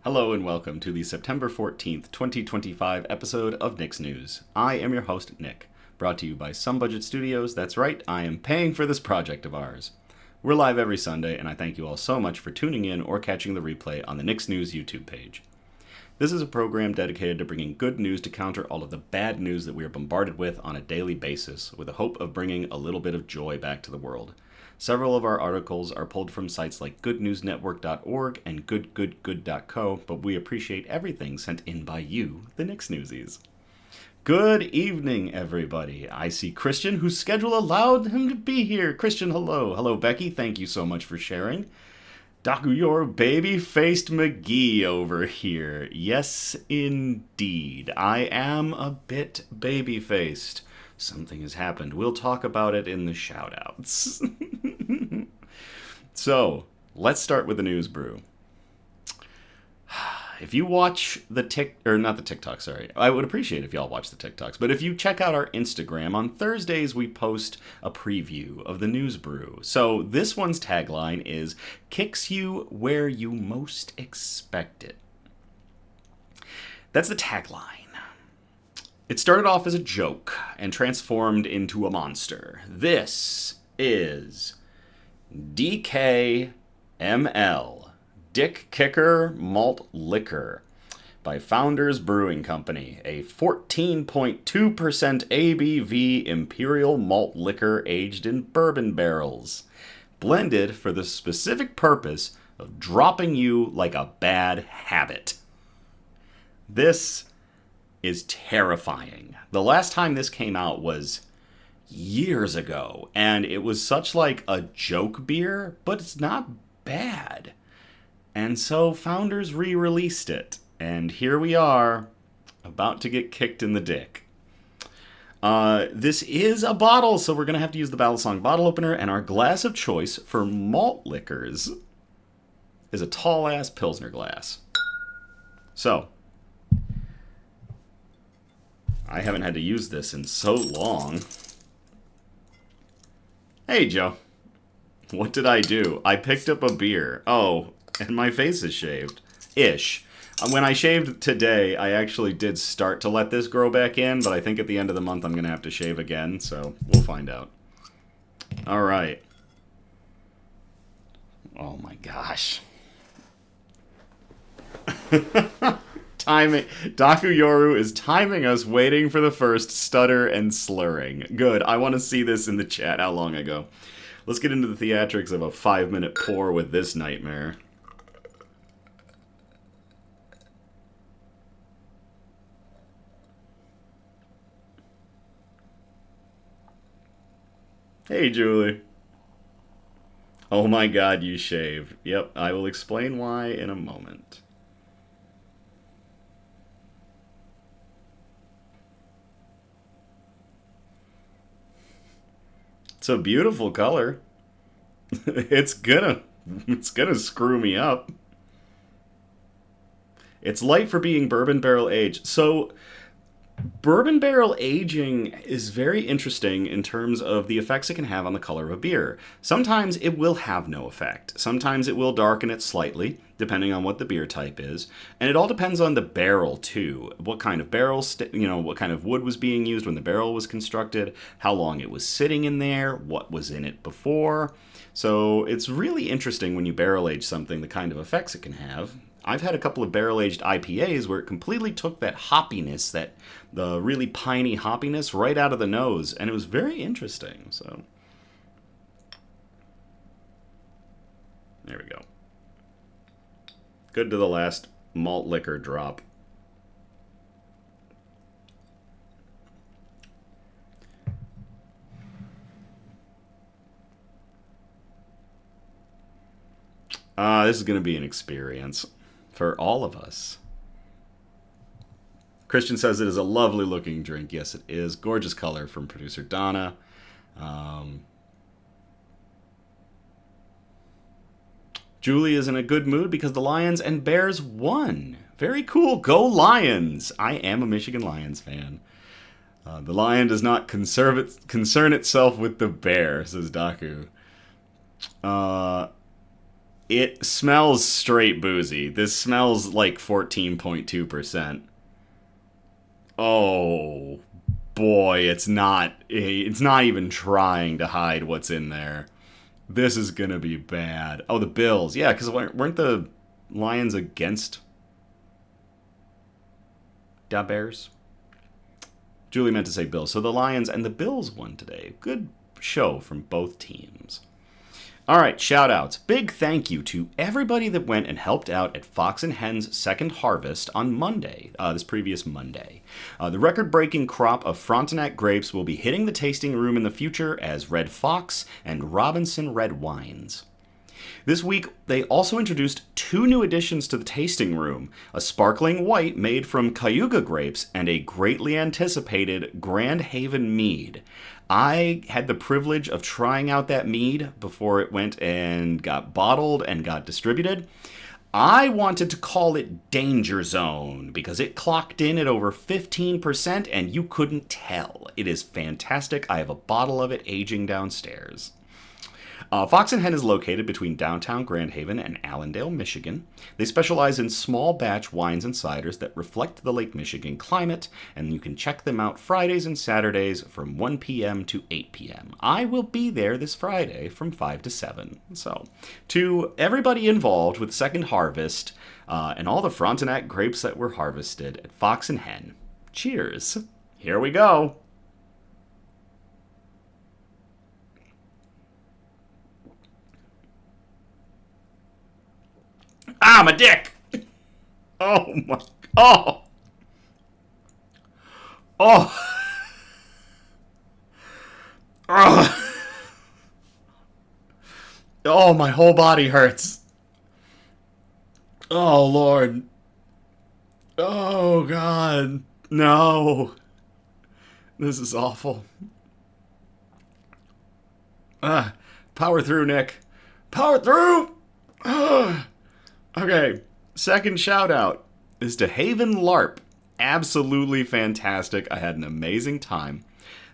Hello and welcome to the September 14th, 2025 episode of Nick's News. I am your host, Nick, brought to you by Some Budget Studios. That's right, I am paying for this project of ours. We're live every Sunday, and I thank you all so much for tuning in or catching the replay on the Nick's News YouTube page. This is a program dedicated to bringing good news to counter all of the bad news that we are bombarded with on a daily basis, with the hope of bringing a little bit of joy back to the world. Several of our articles are pulled from sites like goodnewsnetwork.org and goodgoodgood.co, but we appreciate everything sent in by you, the Nick's Newsies. Good evening, everybody. I see Christian, whose schedule allowed him to be here. Christian, hello. Hello, Becky. Thank you so much for sharing. Daku, your baby-faced McGee over here. Yes, indeed. I am a bit baby-faced. Something has happened. We'll talk about it in the shout-outs. So, let's start with the news brew. If you watch the not the TikTok, sorry. I would appreciate if y'all watch the TikToks. But if you check out our Instagram, on Thursdays we post a preview of the news brew. So this one's tagline is, kicks you where you most expect it. That's the tagline. It started off as a joke and transformed into a monster. This is DKML, Dick Kicker Malt Liquor, by Founders Brewing Company, a 14.2% ABV Imperial Malt Liquor aged in bourbon barrels, blended for the specific purpose of dropping you like a bad habit. This is terrifying. The last time this came out was years ago, and it was such like a joke beer, but it's not bad. And so Founders re-released it, and here we are, about to get kicked in the dick. This is a bottle, so we're going to have to use the Battle Song bottle opener, and our glass of choice for malt liquors is a tall-ass Pilsner glass. So, I haven't had to use this in so long. Hey, Joe. What did I do? I picked up a beer. Oh, and my face is shaved. Ish. When I shaved today, I actually did start to let this grow back in, but I think at the end of the month I'm going to have to shave again, so we'll find out. Alright. Oh my gosh. Timing. Daku Yoru is timing us, waiting for the first stutter and slurring. Good. I want to see this in the chat. How long ago? Let's get into the theatrics of a 5-minute pour with this nightmare. Hey, Julie. Oh my god, you shaved. Yep, I will explain why in a moment. It's a beautiful color. It's gonna screw me up. It's light for being bourbon barrel aged. So, bourbon barrel aging is very interesting in terms of the effects it can have on the color of a beer. Sometimes it will have no effect. Sometimes it will darken it slightly, depending on what the beer type is. And it all depends on the barrel, too. What kind of barrel, what kind of wood was being used when the barrel was constructed, how long it was sitting in there, what was in it before. So it's really interesting when you barrel age something, the kind of effects it can have. I've had a couple of barrel-aged IPAs where it completely took that hoppiness, the really piney hoppiness right out of the nose, and it was very interesting, so. There we go. Good to the last malt liquor drop. This is going to be an experience. For all of us. Christian says it is a lovely looking drink. Yes, it is. Gorgeous color from producer Donna. Julie is in a good mood because the Lions and Bears won. Very cool. Go Lions! I am a Michigan Lions fan. The lion does not concern itself with the bear, says Daku. It smells straight boozy. This smells like 14.2%. Oh boy, it's not even trying to hide what's in there. This is gonna be bad. Oh, the Bills. Yeah, because weren't the Lions against the Bears? Julie meant to say Bills. So the Lions and the Bills won today. Good show from both teams. All right, shout outs. Big thank you to everybody that went and helped out at Fox Hen's second harvest on Monday, this previous Monday. The record-breaking crop of Frontenac grapes will be hitting the tasting room in the future as Red Fox and Robinson Red wines. This week, they also introduced 2 new additions to the tasting room, a sparkling white made from Cayuga grapes and a greatly anticipated Grand Haven Mead. I had the privilege of trying out that mead before it went and got bottled and got distributed. I wanted to call it Danger Zone because it clocked in at over 15% and you couldn't tell. It is fantastic. I have a bottle of it aging downstairs. Fox Hen is located between downtown Grand Haven and Allendale, Michigan. They specialize in small batch wines and ciders that reflect the Lake Michigan climate, and you can check them out Fridays and Saturdays from 1 p.m. to 8 p.m. I will be there this Friday from 5 to 7. So, to everybody involved with Second Harvest and all the Frontenac grapes that were harvested at Fox and Hen, cheers. Here we go. Ah, my dick! Oh my... Oh! Oh! Oh! Oh, my whole body hurts. Oh, Lord. Oh, God. No. This is awful. Power through, Nick. Power through! Okay, second shout out is to Haven LARP. Absolutely fantastic. I had an amazing time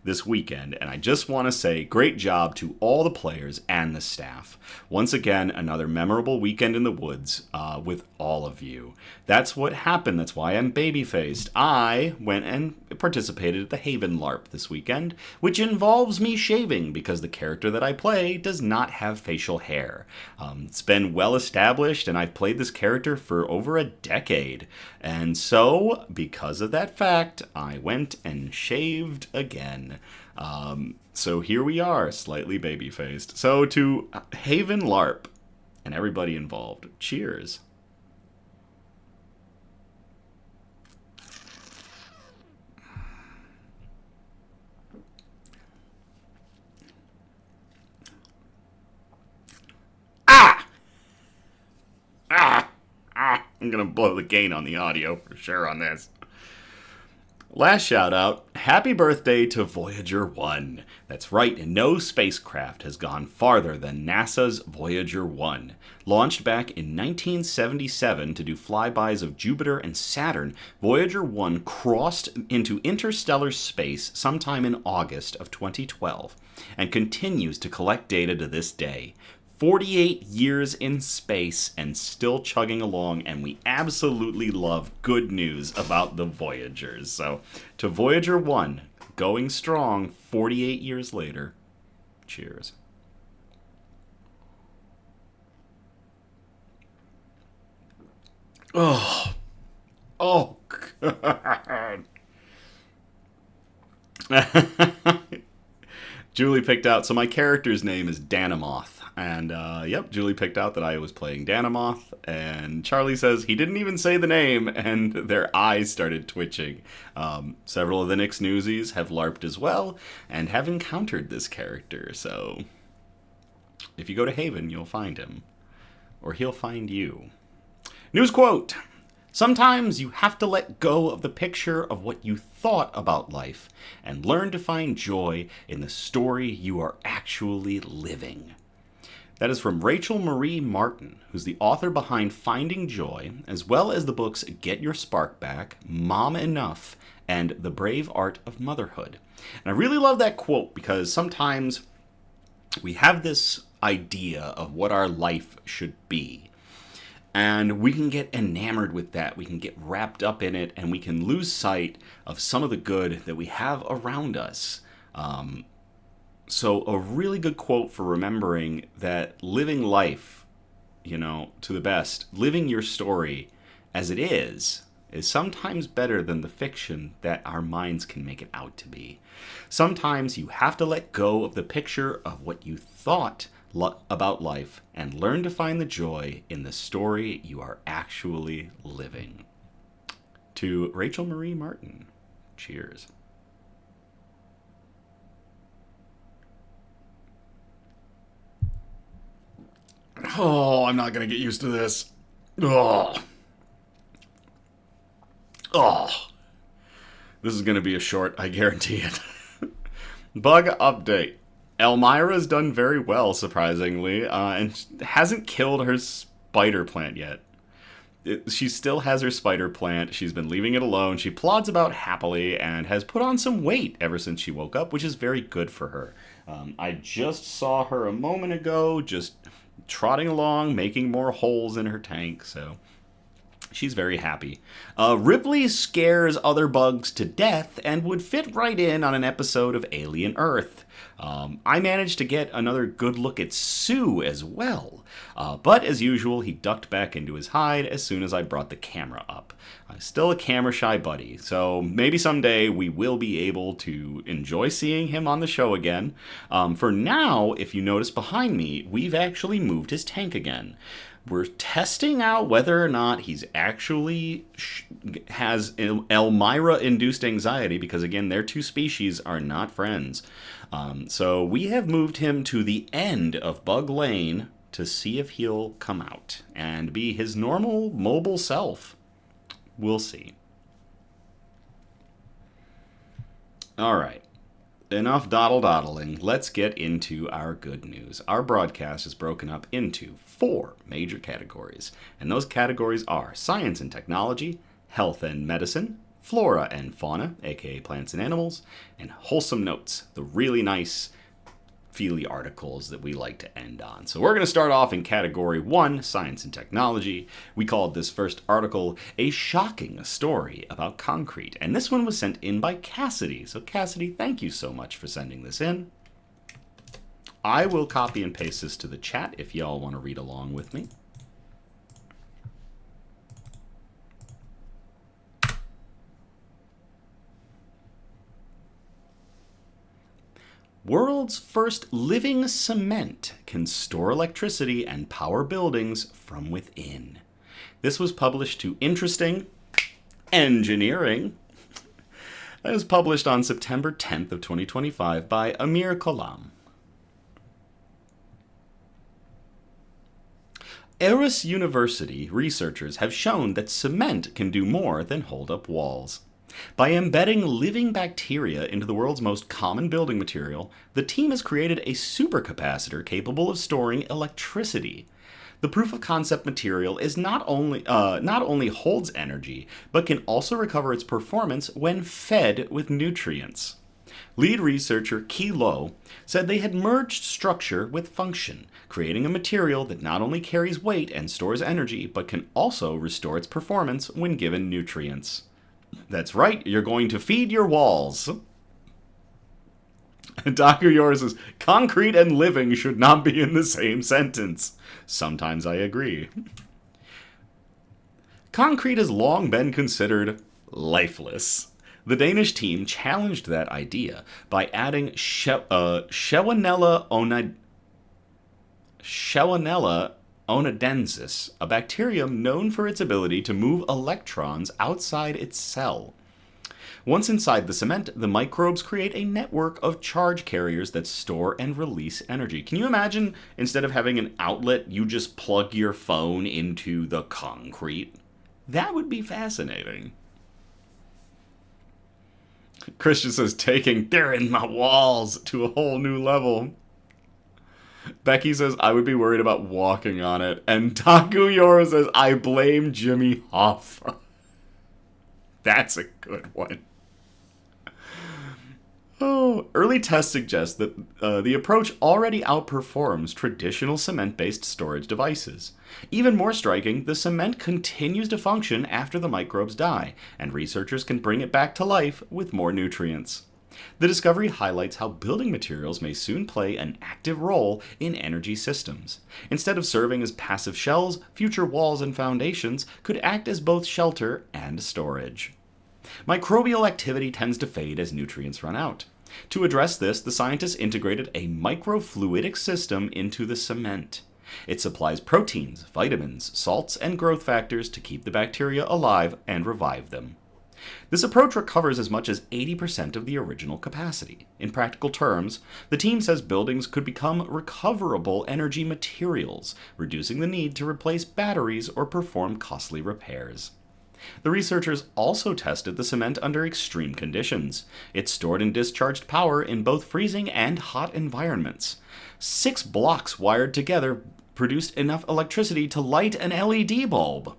this weekend, and I just want to say great job to all the players and the staff. Once again, another memorable weekend in the woods with all of you. That's what happened. That's why I'm baby-faced. I went and participated at the Haven LARP this weekend, which involves me shaving because the character that I play does not have facial hair. It's been well established, and I've played this character for over a decade. And so, because of that fact, I went and shaved again. So here we are, slightly baby-faced. So to Haven LARP and everybody involved, cheers. I'm gonna blow the gain on the audio for sure on this. Last shout out, happy birthday to Voyager 1. That's right, and no spacecraft has gone farther than NASA's Voyager 1. Launched back in 1977 to do flybys of Jupiter and Saturn, Voyager 1 crossed into interstellar space sometime in August of 2012 and continues to collect data to this day. 48 years in space and still chugging along, and we absolutely love good news about the Voyagers. So, to Voyager 1, going strong 48 years later, cheers. Oh, oh, God. Julie picked out, so my character's name is Danamoth. And, yep, Julie picked out that I was playing Danamoth, and Charlie says he didn't even say the name, and their eyes started twitching. Several of the Nick's Newsies have LARPed as well, and have encountered this character, so if you go to Haven, you'll find him. Or he'll find you. News quote! Sometimes you have to let go of the picture of what you thought about life and learn to find joy in the story you are actually living. That is from Rachel Marie Martin, who's the author behind Finding Joy, as well as the books Get Your Spark Back, Mom Enough, and The Brave Art of Motherhood. And I really love that quote because sometimes we have this idea of what our life should be. And we can get enamored with that. We can get wrapped up in it, and we can lose sight of some of the good that we have around us. So a really good quote for remembering that living life, to the best, living your story as it is sometimes better than the fiction that our minds can make it out to be. Sometimes you have to let go of the picture of what you thought about life and learn to find the joy in the story you are actually living. To Rachel Marie Martin, cheers. Oh, I'm not going to get used to this. Oh. This is going to be a short, I guarantee it. Bug update. Elmira's done very well, surprisingly, and hasn't killed her spider plant yet. She still has her spider plant. She's been leaving it alone. She plods about happily and has put on some weight ever since she woke up, which is very good for her. I just saw her a moment ago, just trotting along, making more holes in her tank, so she's very happy. Ripley scares other bugs to death and would fit right in on an episode of Alien Earth. I managed to get another good look at Sue as well, but as usual, he ducked back into his hide as soon as I brought the camera up. Still a camera-shy buddy, so maybe someday we will be able to enjoy seeing him on the show again. For now, if you notice behind me, we've actually moved his tank again. We're testing out whether or not he's actually has Elmira-induced anxiety, because again, their two species are not friends. So we have moved him to the end of Bug Lane to see if he'll come out and be his normal mobile self. We'll see. All right. Enough dawdling. Let's get into our good news. Our broadcast is broken up into 4 major categories, and those categories are science and technology, health and medicine, flora and fauna, aka plants and animals, and wholesome notes, the really nice feely articles that we like to end on. So we're going to start off in category 1, science and technology. We called this first article A Shocking Story About Concrete, and this one was sent in by Cassidy. So Cassidy, thank you so much for sending this in. I will copy and paste this to the chat if y'all want to read along with me. World's first living cement can store electricity and power buildings from within. This was published to Interesting Engineering. It was published on September 10th of 2025 by Amir Kolam. Aarhus University researchers have shown that cement can do more than hold up walls. By embedding living bacteria into the world's most common building material, the team has created a supercapacitor capable of storing electricity. The proof-of-concept material is not only holds energy, but can also recover its performance when fed with nutrients. Lead researcher Ki Lo said they had merged structure with function, creating a material that not only carries weight and stores energy, but can also restore its performance when given nutrients. That's right, you're going to feed your walls. Dr. Yours says, concrete and living should not be in the same sentence. Sometimes I agree. Concrete has long been considered lifeless. The Danish team challenged that idea by adding Shewonella onadensis, a bacterium known for its ability to move electrons outside its cell. Once inside the cement, the microbes create a network of charge carriers that store and release energy. Can you imagine, instead of having an outlet, you just plug your phone into the concrete? That would be fascinating. Christian says, taking "they're in my walls" to a whole new level. Becky says, I would be worried about walking on it. And Taku Yora says, I blame Jimmy Hoffa. That's a good one. Oh, early tests suggest that the approach already outperforms traditional cement-based storage devices. Even more striking, the cement continues to function after the microbes die, and researchers can bring it back to life with more nutrients. The discovery highlights how building materials may soon play an active role in energy systems. Instead of serving as passive shells, future walls and foundations could act as both shelter and storage. Microbial activity tends to fade as nutrients run out. To address this, the scientists integrated a microfluidic system into the cement. It supplies proteins, vitamins, salts, and growth factors to keep the bacteria alive and revive them. This approach recovers as much as 80% of the original capacity. In practical terms, the team says buildings could become recoverable energy materials, reducing the need to replace batteries or perform costly repairs. The researchers also tested the cement under extreme conditions. It stored and discharged power in both freezing and hot environments. 6 blocks wired together produced enough electricity to light an LED bulb.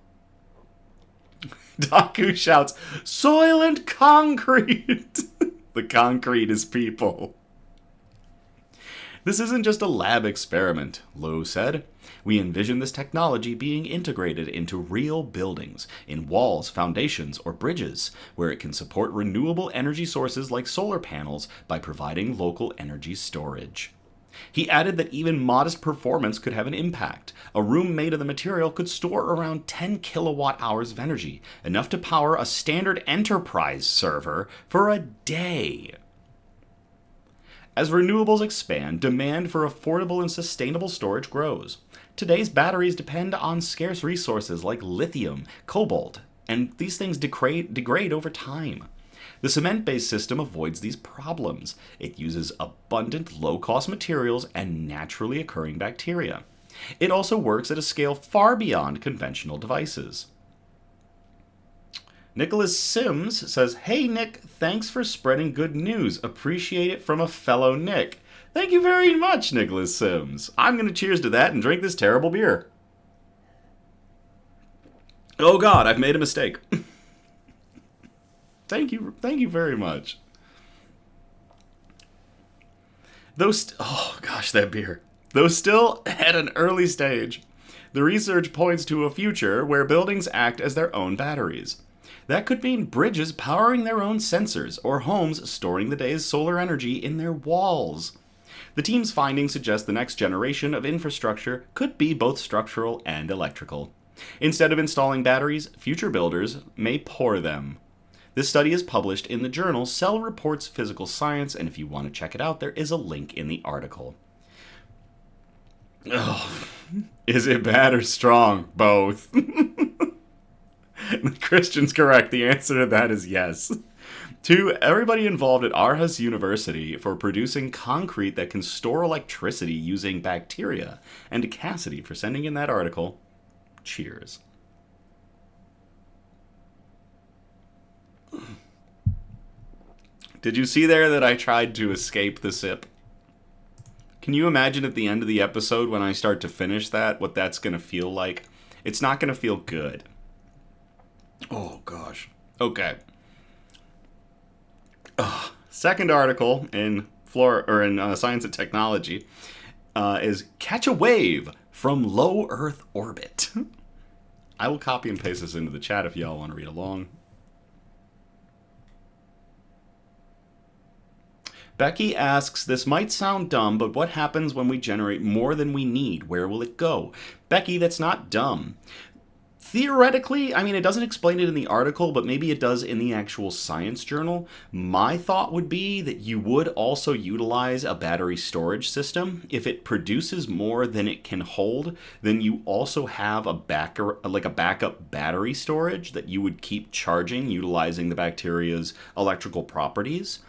Daku shouts, "Soylent concrete!" The concrete is people. This isn't just a lab experiment, Lowe said. We envision this technology being integrated into real buildings, in walls, foundations, or bridges, where it can support renewable energy sources like solar panels by providing local energy storage. He added that even modest performance could have an impact. A room made of the material could store around 10 kilowatt hours of energy, enough to power a standard enterprise server for a day. As renewables expand, demand for affordable and sustainable storage grows. Today's batteries depend on scarce resources like lithium, cobalt, and these things degrade over time. The cement-based system avoids these problems. It uses abundant, low-cost materials and naturally occurring bacteria. It also works at a scale far beyond conventional devices. Nicholas Sims says, "Hey Nick, thanks for spreading good news. Appreciate it from a fellow Nick." Thank you very much, Nicholas Sims. I'm going to cheers to that and drink this terrible beer. Oh God, I've made a mistake. Thank you very much. Oh gosh, that beer. Though still at an early stage, the research points to a future where buildings act as their own batteries. That could mean bridges powering their own sensors, or homes storing the day's solar energy in their walls. The team's findings suggest the next generation of infrastructure could be both structural and electrical. Instead of installing batteries, future builders may pour them. This study is published in the journal Cell Reports Physical Science, and if you want to check it out, there is a link in the article. Oh, is it bad or strong? Both. Christian's correct. The answer to that is yes. To everybody involved at Aarhus University for producing concrete that can store electricity using bacteria, and to Cassidy for sending in that article, cheers. Did you see there that I tried to escape the sip? Can you imagine at the end of the episode when I start to finish that, what that's going to feel like? It's not going to feel good. Oh, gosh. Okay. Second article in Science and Technology is Catch a Wave from Low Earth Orbit. I will copy and paste this into the chat if y'all want to read along. Becky asks, this might sound dumb, but what happens when we generate more than we need? Where will it go? Becky, that's not dumb. Theoretically, it doesn't explain it in the article, but maybe it does in the actual science journal. My thought would be that you would also utilize a battery storage system. If it produces more than it can hold, then you also have a backup battery storage that you would keep charging, utilizing the bacteria's electrical properties.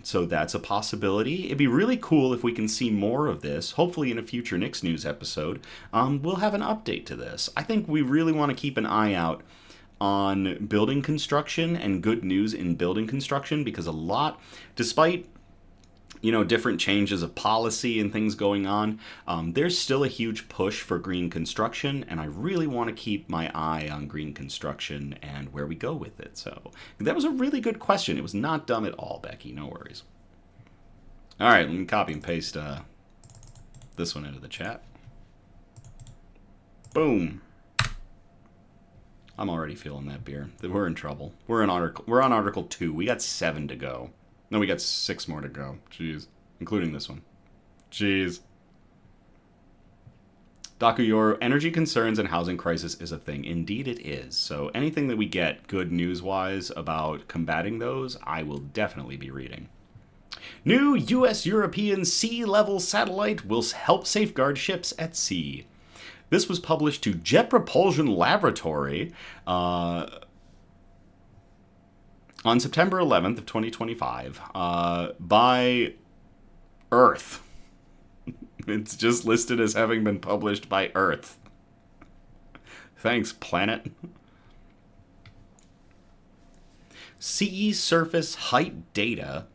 So that's a possibility. It'd be really cool if we can see more of this. Hopefully in a future Nick's News episode, we'll have an update to this. I think we really want to keep an eye out on building construction and good news in building construction, because a lot, despite different changes of policy and things going on, there's still a huge push for green construction, and I really want to keep my eye on green construction and where we go with it. So that was a really good question. It was not dumb at all, Becky. No worries. All right, let me copy and paste this one into the chat. Boom. I'm already feeling that beer. We're in trouble. We're on Article 2. We got 7 to go. No, we got 6 more to go. Jeez. Including this one. Jeez. Daku, your energy concerns and housing crisis is a thing. Indeed it is. So anything that we get good news-wise about combating those, I will definitely be reading. New U.S.-European sea-level satellite will help safeguard ships at sea. This was published to Jet Propulsion Laboratory on September 11th of 2025 by Earth. It's just listed as having been published by Earth. Thanks, planet. Sea surface height data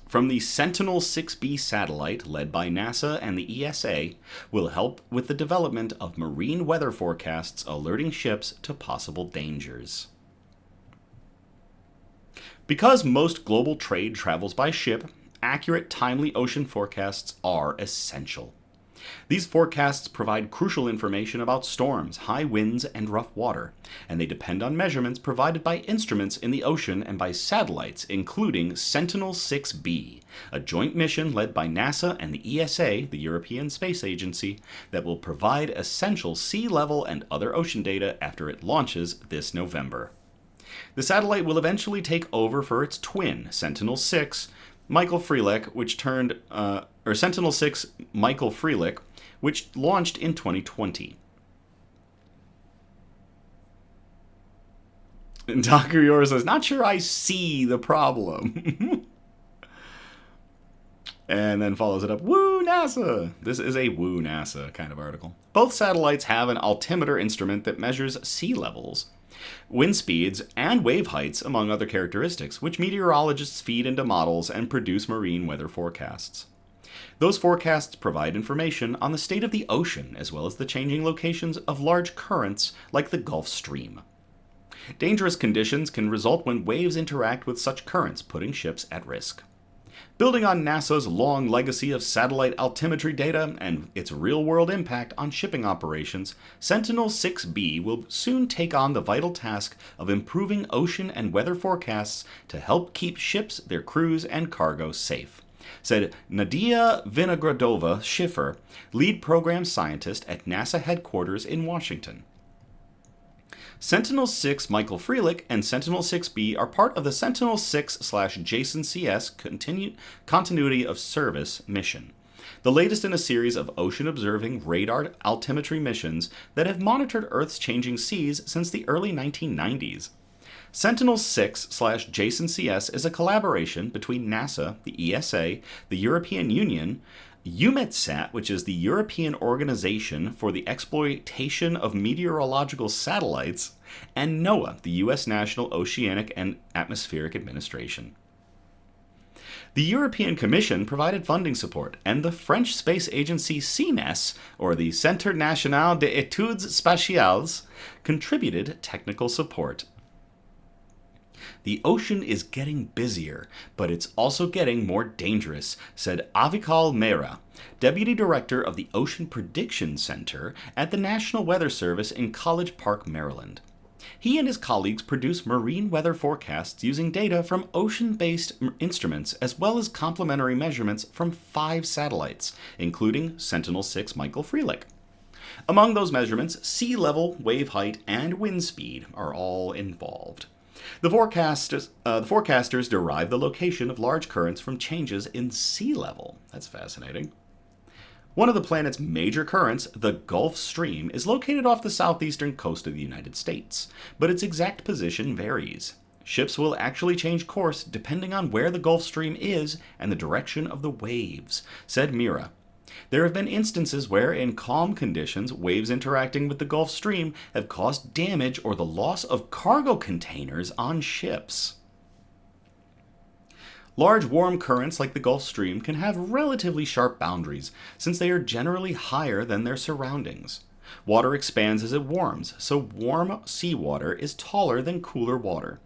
from the Sentinel-6B satellite, led by NASA and the ESA, will help with the development of marine weather forecasts alerting ships to possible dangers. Because most global trade travels by ship, accurate, timely ocean forecasts are essential. These forecasts provide crucial information about storms, high winds, and rough water, and they depend on measurements provided by instruments in the ocean and by satellites, including Sentinel-6B, a joint mission led by NASA and the ESA, the European Space Agency, that will provide essential sea level and other ocean data after it launches this November. The satellite will eventually take over for its twin, Sentinel-6, Michael Freelick, Sentinel-6 Michael Freelick, which launched in 2020. And Dr. Yor says, not sure I see the problem. And then follows it up, woo NASA! This is a woo NASA kind of article. Both satellites have an altimeter instrument that measures sea levels, wind speeds, and wave heights, among other characteristics, which meteorologists feed into models and produce marine weather forecasts. Those forecasts provide information on the state of the ocean, as well as the changing locations of large currents like the Gulf Stream. Dangerous conditions can result when waves interact with such currents, putting ships at risk. Building on NASA's long legacy of satellite altimetry data and its real-world impact on shipping operations, Sentinel-6B will soon take on the vital task of improving ocean and weather forecasts to help keep ships, their crews, and cargo safe, said Nadia Vinogradova-Schiffer, lead program scientist at NASA headquarters in Washington. Sentinel-6 Michael Freelick and Sentinel-6B are part of the Sentinel-6/Jason-CS Continuity of Service mission, the latest in a series of ocean-observing radar altimetry missions that have monitored Earth's changing seas since the early 1990s. Sentinel-6/Jason-CS is a collaboration between NASA, the ESA, the European Union, EUMETSAT, which is the European Organization for the Exploitation of Meteorological Satellites, and NOAA, the U.S. National Oceanic and Atmospheric Administration. The European Commission provided funding support, and the French space agency CNES, or the Centre National des Études Spatiales, contributed technical support. The ocean is getting busier, but it's also getting more dangerous, said Avikal Mehra, Deputy Director of the Ocean Prediction Center at the National Weather Service in College Park, Maryland. He and his colleagues produce marine weather forecasts using data from ocean-based instruments as well as complementary measurements from 5 satellites, including Sentinel-6 Michael Freelick. Among those measurements, sea level, wave height, and wind speed are all involved. The forecasters derive the location of large currents from changes in sea level. That's fascinating. One of the planet's major currents, the Gulf Stream, is located off the southeastern coast of the United States, but its exact position varies. Ships will actually change course depending on where the Gulf Stream is and the direction of the waves, said Mehra. There have been instances where, in calm conditions, waves interacting with the Gulf Stream have caused damage or the loss of cargo containers on ships. Large warm currents like the Gulf Stream can have relatively sharp boundaries, since they are generally higher than their surroundings. Water expands as it warms, so warm seawater is taller than cooler water.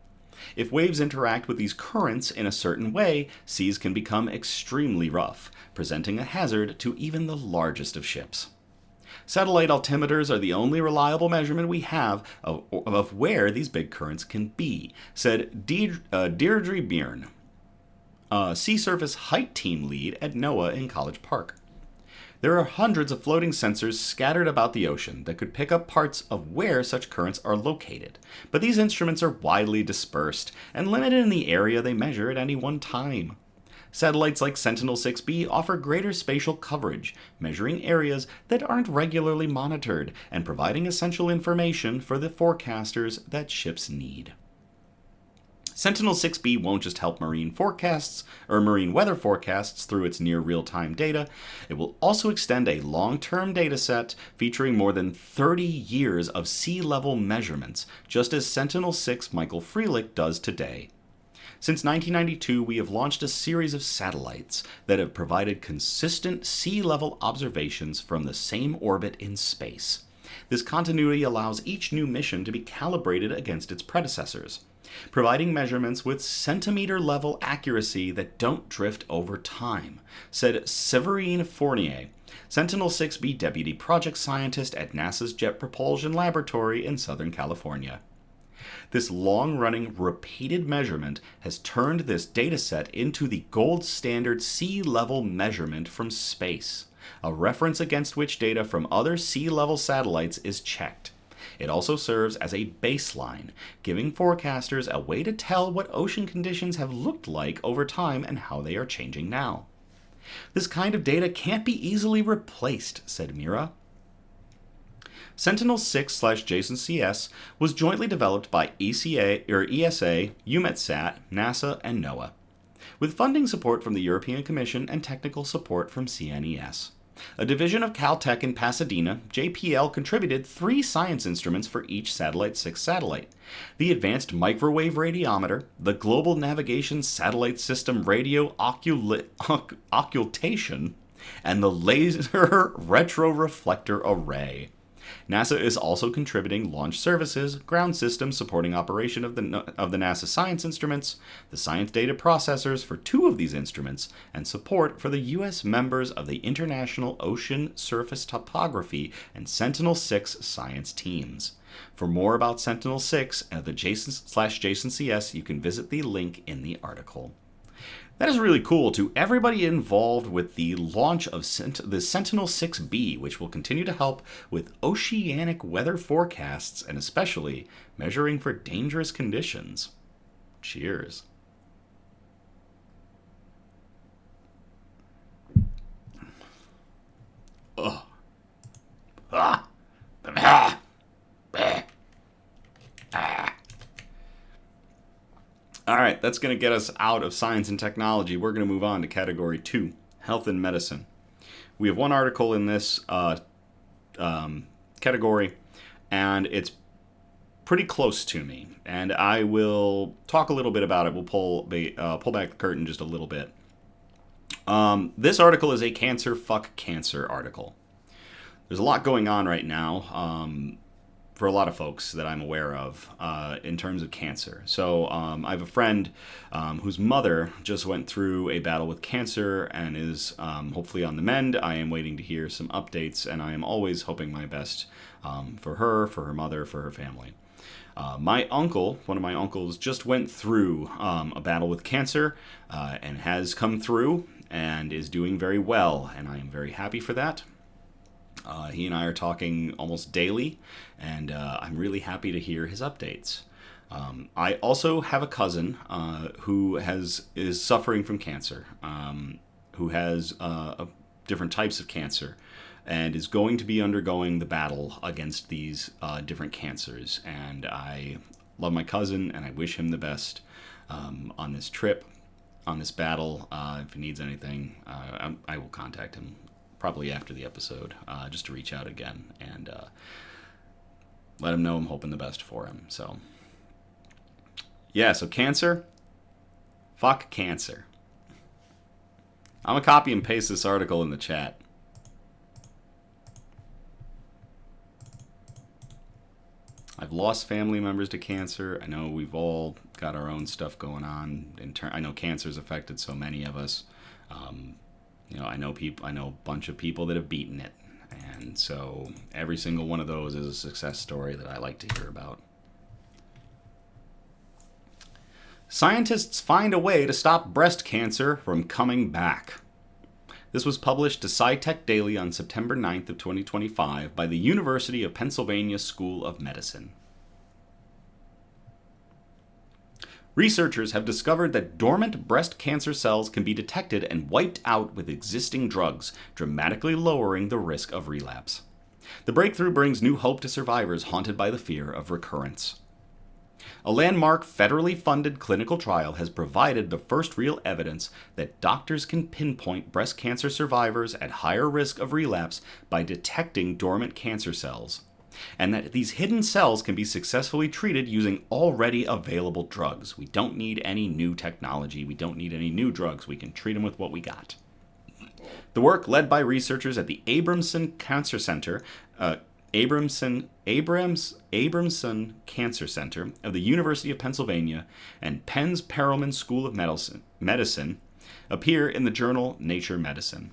If waves interact with these currents in a certain way, seas can become extremely rough, presenting a hazard to even the largest of ships. Satellite altimeters are the only reliable measurement we have of where these big currents can be, said Deirdre Byrne, sea surface height team lead at NOAA in College Park. There are hundreds of floating sensors scattered about the ocean that could pick up parts of where such currents are located, but these instruments are widely dispersed and limited in the area they measure at any one time. Satellites like Sentinel-6B offer greater spatial coverage, measuring areas that aren't regularly monitored and providing essential information for the forecasters that ships need. Sentinel-6B won't just help marine forecasts or marine weather forecasts through its near real-time data. It will also extend a long-term data set featuring more than 30 years of sea level measurements, just as Sentinel-6 Michael Freelick does today. Since 1992, we have launched a series of satellites that have provided consistent sea level observations from the same orbit in space. This continuity allows each new mission to be calibrated against its predecessors, providing measurements with centimeter-level accuracy that don't drift over time, said Séverine Fournier, Sentinel-6B Deputy Project Scientist at NASA's Jet Propulsion Laboratory in Southern California. This long-running, repeated measurement has turned this dataset into the gold standard sea level measurement from space, a reference against which data from other sea level satellites is checked. It also serves as a baseline, giving forecasters a way to tell what ocean conditions have looked like over time and how they are changing now. This kind of data can't be easily replaced, said Mira. Sentinel-6/JSON-CS was jointly developed by ESA, EUMETSAT, NASA, and NOAA, with funding support from the European Commission and technical support from CNES. A division of Caltech in Pasadena, JPL contributed 3 science instruments for each Satellite 6 satellite: the Advanced Microwave Radiometer, the Global Navigation Satellite System Radio Occultation, and the Laser Retroreflector Array. NASA is also contributing launch services, ground systems supporting operation of the NASA science instruments, the science data processors for 2 of these instruments, and support for the U.S. members of the International Ocean Surface Topography and Sentinel-6 science teams. For more about Sentinel-6 and the JSON/JSON-CS, you can visit the link in the article. That is really cool. To everybody involved with the launch of the Sentinel-6B, which will continue to help with oceanic weather forecasts and especially measuring for dangerous conditions. Cheers. Ugh. Ah. Ah. Ah. All right, that's going to get us out of science and technology. We're going to move on to category 2, health and medicine. We have one article in this category, and it's pretty close to me. And I will talk a little bit about it. We'll pull back the curtain just a little bit. This article is a Fuck Cancer article. There's a lot going on right now. For a lot of folks that I'm aware of in terms of cancer. So I have a friend whose mother just went through a battle with cancer and is hopefully on the mend. I am waiting to hear some updates, and I am always hoping my best for her mother, for her family. One of my uncles, just went through a battle with cancer and has come through and is doing very well, and I am very happy for that. He and I are talking almost daily, and I'm really happy to hear his updates. I also have a cousin who is suffering from cancer, who has different types of cancer, and is going to be undergoing the battle against these different cancers. And I love my cousin, and I wish him the best on this trip, on this battle. If he needs anything, I will contact him probably after the episode, just to reach out again and let him know I'm hoping the best for him. So, yeah, so cancer, fuck cancer. I'm going to copy and paste this article in the chat. I've lost family members to cancer. I know we've all got our own stuff going on. I know cancer's affected so many of us. I know a bunch of people that have beaten it. And so every single one of those is a success story that I like to hear about. Scientists find a way to stop breast cancer from coming back. This was published to SciTech Daily on September 9th of 2025 by the University of Pennsylvania School of Medicine. Researchers have discovered that dormant breast cancer cells can be detected and wiped out with existing drugs, dramatically lowering the risk of relapse. The breakthrough brings new hope to survivors haunted by the fear of recurrence. A landmark federally funded clinical trial has provided the first real evidence that doctors can pinpoint breast cancer survivors at higher risk of relapse by detecting dormant cancer cells, and that these hidden cells can be successfully treated using already available drugs. We don't need any new technology. We don't need any new drugs. We can treat them with what we got. The work, led by researchers at the Abramson Cancer Center, Abramson Cancer Center of the University of Pennsylvania and Penn's Perelman School of Medicine, appear in the journal Nature Medicine.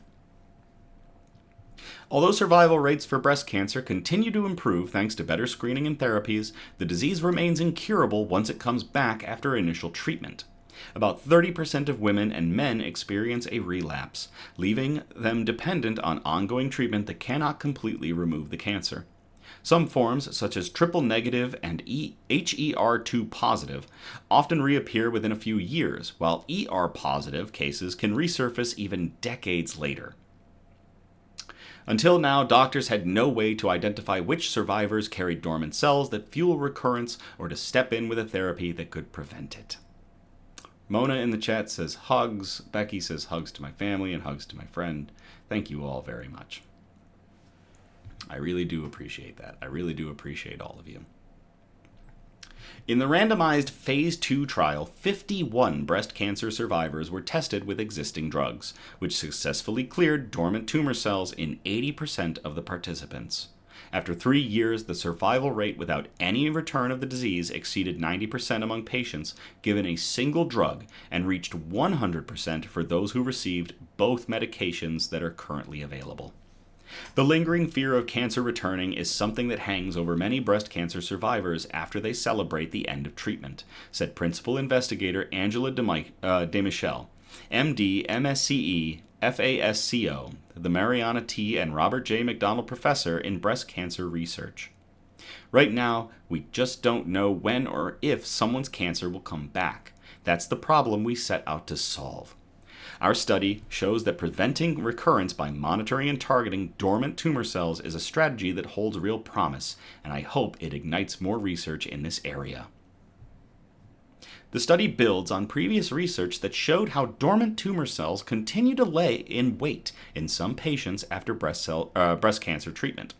Although survival rates for breast cancer continue to improve thanks to better screening and therapies, the disease remains incurable once it comes back after initial treatment. About 30% of women and men experience a relapse, leaving them dependent on ongoing treatment that cannot completely remove the cancer. Some forms, such as triple negative and HER2 positive, often reappear within a few years, while ER positive cases can resurface even decades later. Until now, doctors had no way to identify which survivors carried dormant cells that fuel recurrence or to step in with a therapy that could prevent it. Mona in the chat says hugs. Becky says hugs to my family and hugs to my friend. Thank you all very much. I really do appreciate that. I really do appreciate all of you. In the randomized Phase 2 trial, 51 breast cancer survivors were tested with existing drugs, which successfully cleared dormant tumor cells in 80% of the participants. After 3 years, the survival rate without any return of the disease exceeded 90% among patients given a single drug and reached 100% for those who received both medications that are currently available. The lingering fear of cancer returning is something that hangs over many breast cancer survivors after they celebrate the end of treatment, said principal investigator Angela DeMichel, MD, MSCE, FASCO, the Mariana T. and Robert J. McDonald Professor in Breast Cancer Research. Right now, we just don't know when or if someone's cancer will come back. That's the problem we set out to solve. Our study shows that preventing recurrence by monitoring and targeting dormant tumor cells is a strategy that holds real promise, and I hope it ignites more research in this area. The study builds on previous research that showed how dormant tumor cells continue to lay in wait in some patients after breast cancer treatment.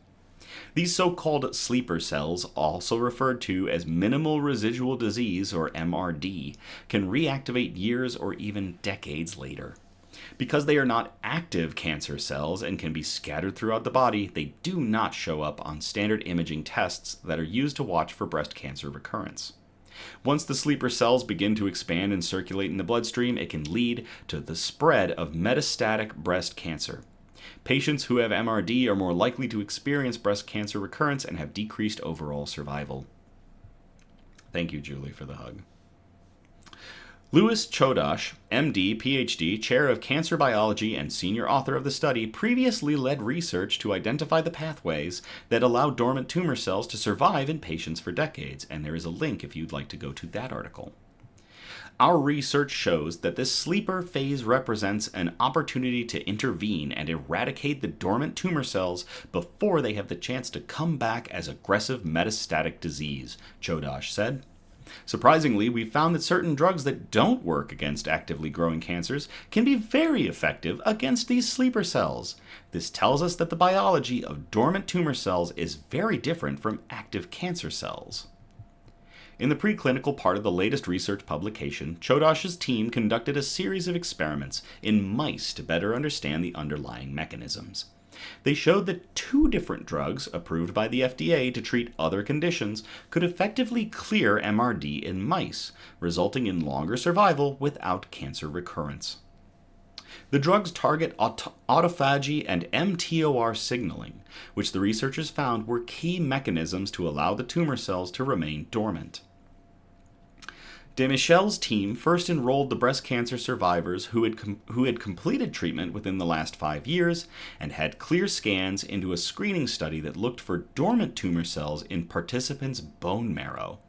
These so-called sleeper cells, also referred to as minimal residual disease or MRD, can reactivate years or even decades later. Because they are not active cancer cells and can be scattered throughout the body, they do not show up on standard imaging tests that are used to watch for breast cancer recurrence. Once the sleeper cells begin to expand and circulate in the bloodstream, it can lead to the spread of metastatic breast cancer. Patients who have MRD are more likely to experience breast cancer recurrence and have decreased overall survival. Thank you, Julie, for the hug. Louis Chodosh, MD, PhD, Chair of Cancer Biology and Senior Author of the study, previously led research to identify the pathways that allow dormant tumor cells to survive in patients for decades, and there is a link if you'd like to go to that article. Our research shows that this sleeper phase represents an opportunity to intervene and eradicate the dormant tumor cells before they have the chance to come back as aggressive metastatic disease, Chodosh said. Surprisingly, we found that certain drugs that don't work against actively growing cancers can be very effective against these sleeper cells. This tells us that the biology of dormant tumor cells is very different from active cancer cells. In the preclinical part of the latest research publication, Chodosh's team conducted a series of experiments in mice to better understand the underlying mechanisms. They showed that 2 different drugs approved by the FDA to treat other conditions could effectively clear MRD in mice, resulting in longer survival without cancer recurrence. The drugs target autophagy and mTOR signaling, which the researchers found were key mechanisms to allow the tumor cells to remain dormant. Demichel's team first enrolled the breast cancer survivors who had completed treatment within the last 5 years and had clear scans into a screening study that looked for dormant tumor cells in participants' bone marrow.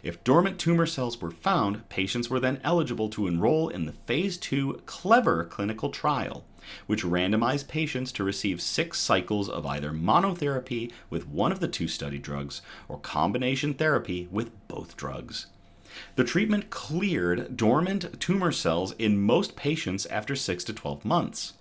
If dormant tumor cells were found, patients were then eligible to enroll in the Phase 2 CLEVER clinical trial, which randomized patients to receive 6 cycles of either monotherapy with one of the 2 study drugs or combination therapy with both drugs. The treatment cleared dormant tumor cells in most patients after 6 to 12 months.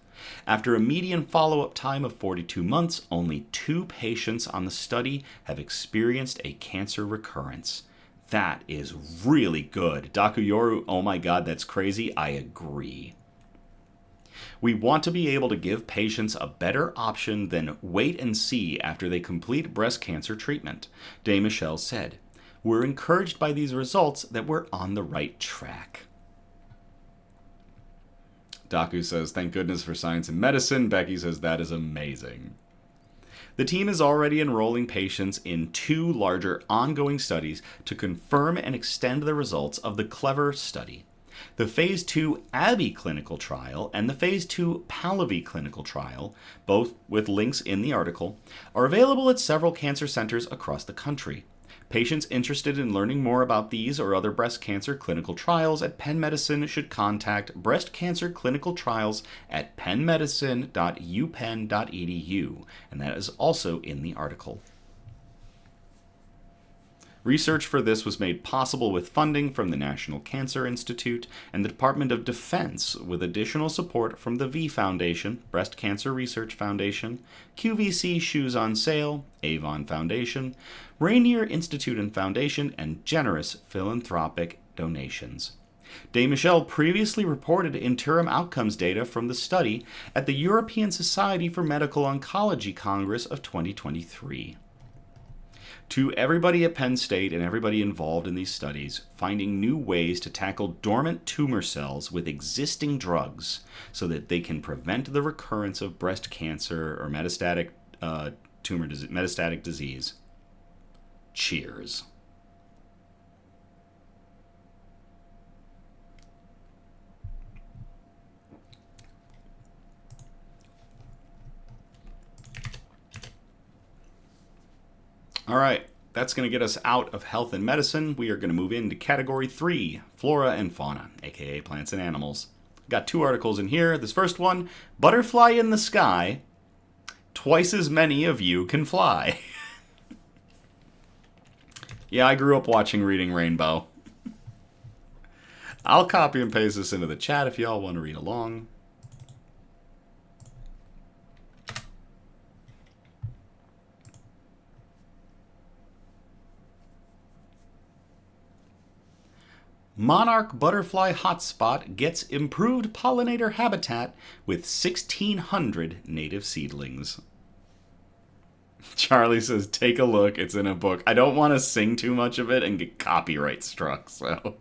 After a median follow-up time of 42 months, only 2 patients on the study have experienced a cancer recurrence. That is really good. Dakuyoru, oh my god, that's crazy. I agree. We want to be able to give patients a better option than wait and see after they complete breast cancer treatment, Demichel said. We're encouraged by these results that we're on the right track. Daku says, thank goodness for science and medicine. Becky says, that is amazing. The team is already enrolling patients in 2 larger ongoing studies to confirm and extend the results of the CLEVER study. The Phase 2 Abbey clinical trial and the Phase 2 Pallavi clinical trial, both with links in the article, are available at several cancer centers across the country. Patients interested in learning more about these or other breast cancer clinical trials at Penn Medicine should contact Breast Cancer Clinical Trials at pennmedicine.upenn.edu, and that is also in the article. Research for this was made possible with funding from the National Cancer Institute and the Department of Defense, with additional support from the V Foundation, Breast Cancer Research Foundation, QVC Shoes on Sale, Avon Foundation, Rainier Institute and Foundation, and generous philanthropic donations. Demichel previously reported interim outcomes data from the study at the European Society for Medical Oncology Congress of 2023. To everybody at Penn State and everybody involved in these studies, finding new ways to tackle dormant tumor cells with existing drugs so that they can prevent the recurrence of breast cancer or metastatic metastatic disease. Cheers. All right, that's going to get us out of health and medicine. We are going to move into category 3, flora and fauna, aka plants and animals. Got 2 articles in here. This first one, butterfly in the sky, twice as many of you can fly. Yeah, I grew up watching Reading Rainbow. I'll copy and paste this into the chat if y'all want to read along. Monarch butterfly hotspot gets improved pollinator habitat with 1,600 native seedlings. Charlie says, take a look. It's in a book. I don't want to sing too much of it and get copyright struck, so.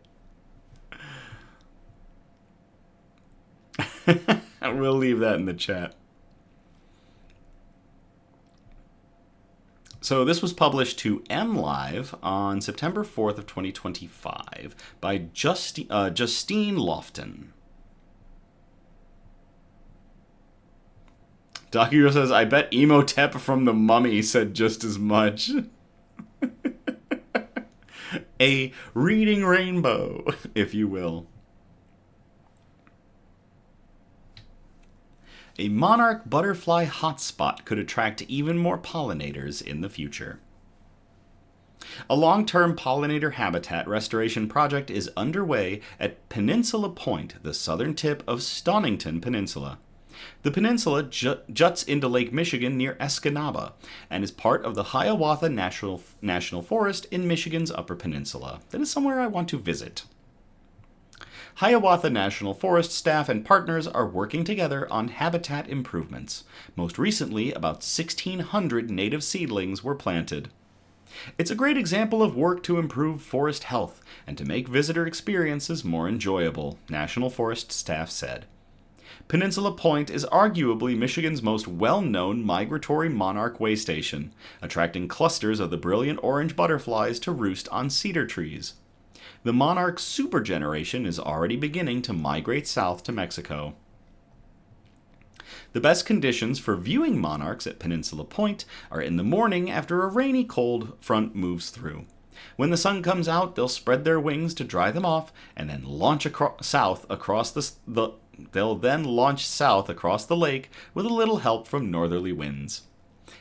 I will leave that in the chat. So this was published to MLive on September 4th of 2025 by Justine Lofton. Dakuyo says, I bet Emotep from The Mummy said just as much. A reading rainbow, if you will. A monarch butterfly hotspot could attract even more pollinators in the future. A long-term pollinator habitat restoration project is underway at Peninsula Point, the southern tip of Stonington Peninsula. The peninsula juts into Lake Michigan near Escanaba and is part of the Hiawatha National Forest in Michigan's Upper Peninsula. That is somewhere I want to visit. Hiawatha National Forest staff and partners are working together on habitat improvements. Most recently, about 1,600 native seedlings were planted. It's a great example of work to improve forest health and to make visitor experiences more enjoyable, National Forest staff said. Peninsula Point is arguably Michigan's most well-known migratory monarch way station, attracting clusters of the brilliant orange butterflies to roost on cedar trees. The monarch supergeneration is already beginning to migrate south to Mexico. The best conditions for viewing monarchs at Peninsula Point are in the morning after a rainy cold front moves through. When the sun comes out, they'll spread their wings to dry them off and then launch south across the lake with a little help from northerly winds.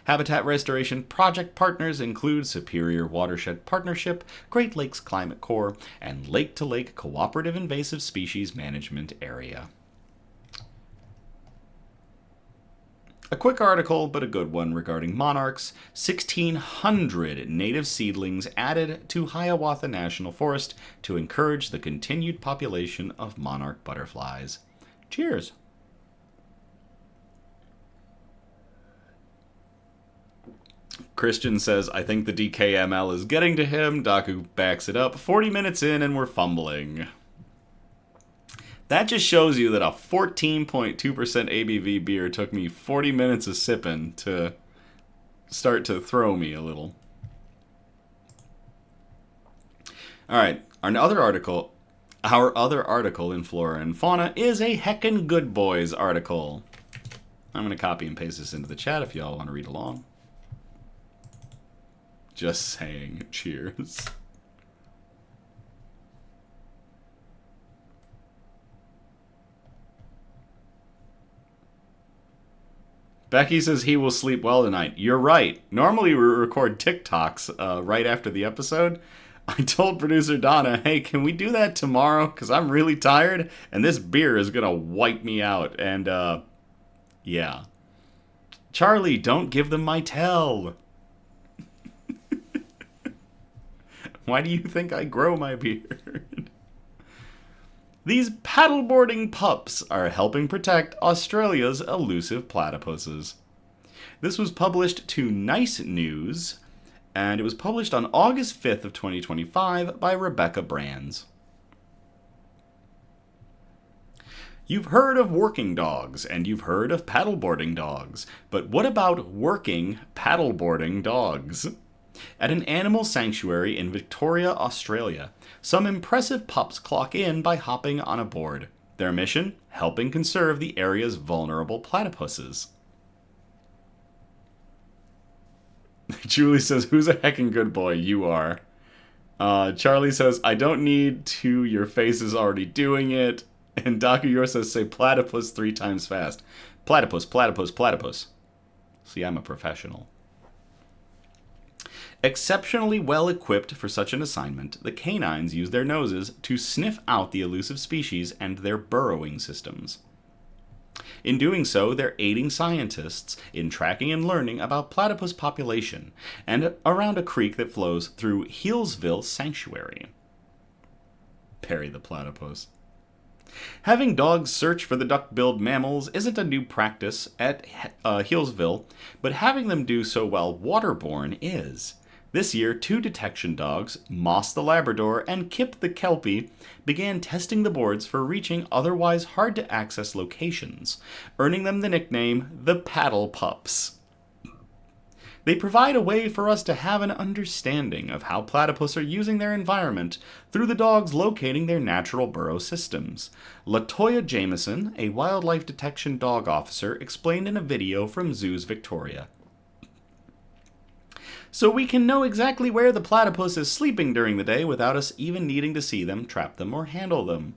Habitat restoration project partners include Superior Watershed Partnership, Great Lakes Climate Corps, and Lake to Lake Cooperative Invasive Species Management Area. A quick article, but a good one, regarding monarchs. 1,600 native seedlings added to Hiawatha National Forest to encourage the continued population of monarch butterflies. Cheers! Christian says, I think the DKML is getting to him. Daku backs it up. 40 minutes in and we're fumbling. That just shows you that a 14.2% ABV beer took me 40 minutes of sipping to start to throw me a little. All right, our other article in Flora and Fauna is a Heckin' Good Boys article. I'm going to copy and paste this into the chat if y'all want to read along. Just saying, cheers. Becky says he will sleep well tonight. You're right. Normally we record TikToks right after the episode. I told producer Donna, hey, can we do that tomorrow? Because I'm really tired, and this beer is going to wipe me out. And, yeah. Charlie, don't give them my tell. Why do you think I grow my beard? These paddleboarding pups are helping protect Australia's elusive platypuses. This was published to Nice News, and it was published on August 5th of 2025 by Rebecca Brands. You've heard of working dogs, and you've heard of paddleboarding dogs, but what about working paddleboarding dogs? At an animal sanctuary in Victoria, Australia, some impressive pups clock in by hopping on a board. Their mission? Helping conserve the area's vulnerable platypuses. Julie says, who's a heckin' good boy? You are. Charlie says, I don't need to, your face is already doing it. And Daku says, say platypus 3 times fast. Platypus, platypus, platypus. See, I'm a professional. Exceptionally well equipped for such an assignment, the canines use their noses to sniff out the elusive species and their burrowing systems. In doing so, they're aiding scientists in tracking and learning about platypus population and around a creek that flows through Healesville Sanctuary. Perry the platypus. Having dogs search for the duck-billed mammals isn't a new practice at Healesville, but having them do so while waterborne is. This year, 2 detection dogs, Moss the Labrador and Kip the Kelpie, began testing the boards for reaching otherwise hard-to-access locations, earning them the nickname the Paddle Pups. They provide a way for us to have an understanding of how platypus are using their environment through the dogs locating their natural burrow systems. LaToya Jameson, a wildlife detection dog officer, explained in a video from Zoos Victoria. So we can know exactly where the platypus is sleeping during the day without us even needing to see them, trap them, or handle them.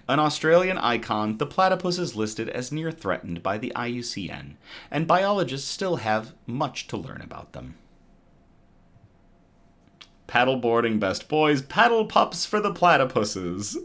An Australian icon, the platypus is listed as near threatened by the IUCN, and biologists still have much to learn about them. Paddleboarding best boys, paddle pups for the platypuses.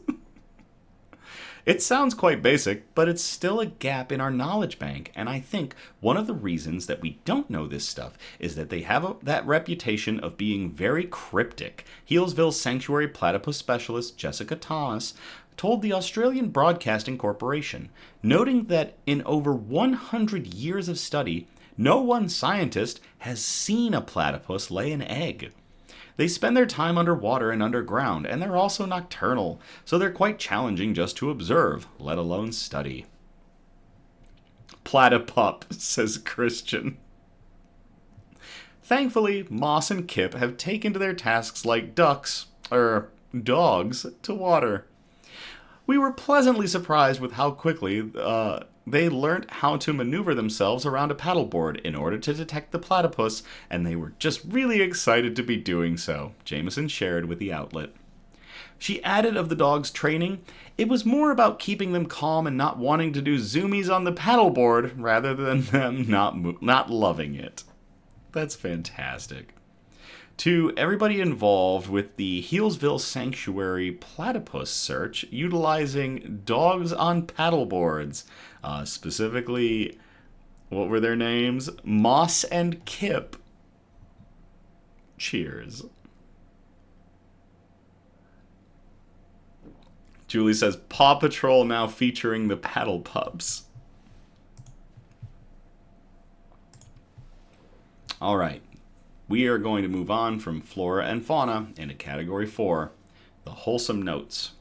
It sounds quite basic, but it's still a gap in our knowledge bank, and I think one of the reasons that we don't know this stuff is that they have that reputation of being very cryptic. Healesville Sanctuary Platypus Specialist Jessica Thomas told the Australian Broadcasting Corporation, noting that in over 100 years of study, no one scientist has seen a platypus lay an egg. They spend their time underwater and underground, and they're also nocturnal, so they're quite challenging just to observe, let alone study. Platypup, says Christian. Thankfully, Moss and Kip have taken to their tasks like dogs, to water. We were pleasantly surprised with how quickly they learnt how to maneuver themselves around a paddleboard in order to detect the platypus, and they were just really excited to be doing so, Jameson shared with the outlet. She added of the dogs' training, it was more about keeping them calm and not wanting to do zoomies on the paddleboard rather than them not loving it. That's fantastic. To everybody involved with the Healesville Sanctuary platypus search utilizing dogs on paddleboards, specifically, what were their names? Moss and Kip. Cheers. Julie says, Paw Patrol now featuring the paddle pups. All right. We are going to move on from flora and fauna into category 4, the wholesome notes.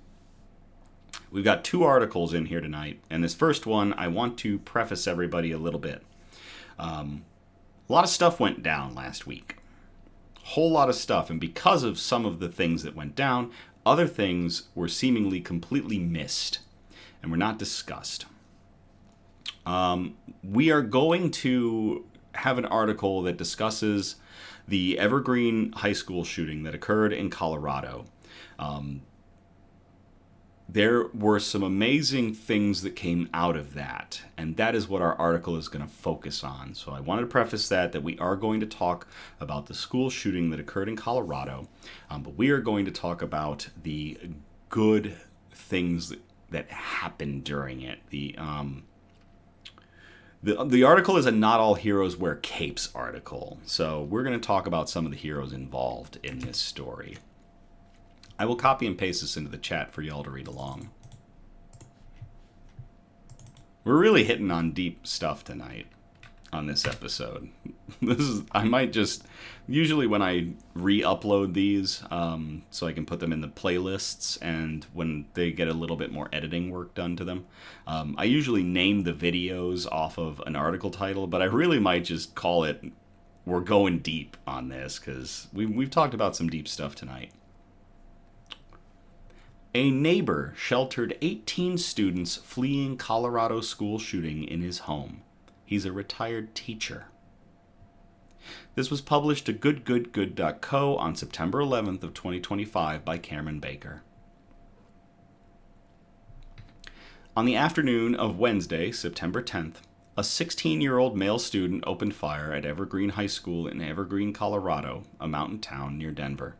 We've got 2 articles in here tonight, and this first one, I want to preface everybody a little bit. A lot of stuff went down last week. Whole lot of stuff, and because of some of the things that went down, other things were seemingly completely missed and were not discussed. We are going to have an article that discusses the Evergreen High School shooting that occurred in Colorado. There were some amazing things that came out of that, and that is what our article is going to focus on. So I wanted to preface that we are going to talk about the school shooting that occurred in Colorado, but we are going to talk about the good things that happened during it. The article is a Not All Heroes Wear Capes article, so we're going to talk about some of the heroes involved in this story. I will copy and paste this into the chat for y'all to read along. We're really hitting on deep stuff tonight on this episode. I might just, usually when I re-upload these, so I can put them in the playlists, and when they get a little bit more editing work done to them, I usually name the videos off of an article title, but I really might just call it, we're going deep on this, because we've talked about some deep stuff tonight. A neighbor sheltered 18 students fleeing Colorado school shooting in his home. He's a retired teacher. This was published to goodgoodgood.co on September 11th of 2025 by Cameron Baker. On the afternoon of Wednesday, September 10th, a 16-year-old male student opened fire at Evergreen High School in Evergreen, Colorado, a mountain town near Denver.